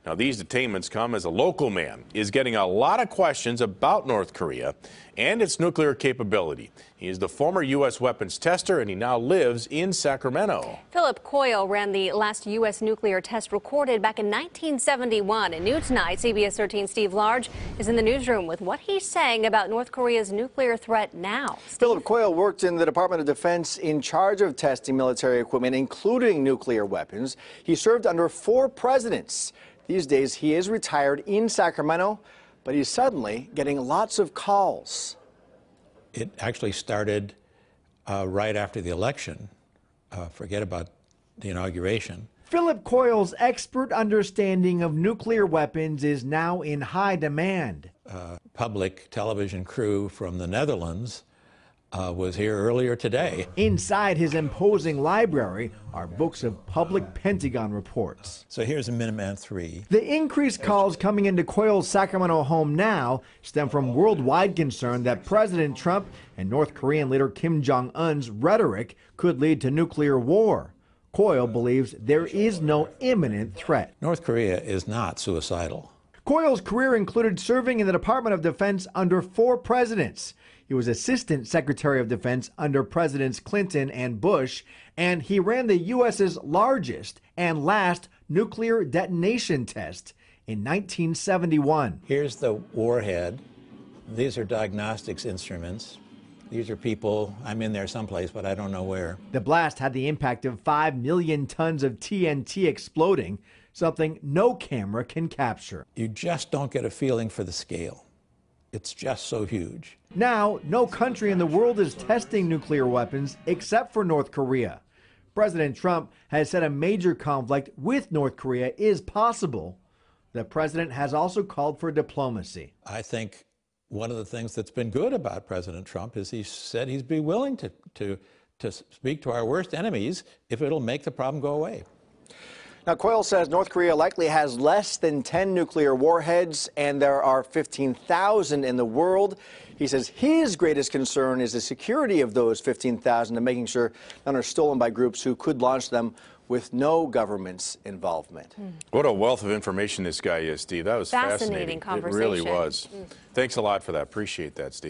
Now, these detainments come as a local man is getting a lot of questions about North Korea and its nuclear capability. He is the former U.S. weapons tester, and he now lives in Sacramento. Philip Coyle ran the last U.S. nuclear test recorded back in 1971. And New Tonight, CBS 13 Steve Large is in the newsroom with what he's saying about North Korea's nuclear threat now. Philip Coyle worked in the Department of Defense in charge of testing military equipment, including nuclear weapons. He served under 4 presidents. These days, he is retired in Sacramento, but he's suddenly getting lots of calls. It actually started right after the election. Forget about the inauguration. Philip Coyle's expert understanding of nuclear weapons is now in high demand. Public television crew from the Netherlands was here earlier today. Inside his imposing library are books of public Pentagon reports. So here's a Minuteman III. The increased calls coming into Coyle's Sacramento home now stem from worldwide concern that President Trump and North Korean leader Kim Jong-un's rhetoric could lead to nuclear war. Coyle believes there is no imminent threat. North Korea is not suicidal. Coyle's career included serving in the Department of Defense under 4 presidents. He was Assistant Secretary of Defense under Presidents Clinton and Bush, and he ran the U.S.'s largest and last nuclear detonation test in 1971. Here's the warhead. These are diagnostics instruments. These are people. I'm in there someplace, but I don't know where. The blast had the impact of 5 million tons of TNT exploding, something no camera can capture. You just don't get a feeling for the scale. It's just so huge. Now, no country in the world is testing nuclear weapons except for North Korea. President Trump has said a major conflict with North Korea is possible. The president has also called for diplomacy. I think one of the things that's been good about President Trump is he said he'd be willing to speak to our worst enemies if it'll make the problem go away. Now, Coyle says North Korea likely has less than 10 nuclear warheads, and there are 15,000 in the world. He says his greatest concern is the security of those 15,000 and making sure none are stolen by groups who could launch them with no government's involvement. What a wealth of information this guy is, Steve. That was fascinating. Conversation. It really was. Thanks a lot for that. Appreciate that, Steve.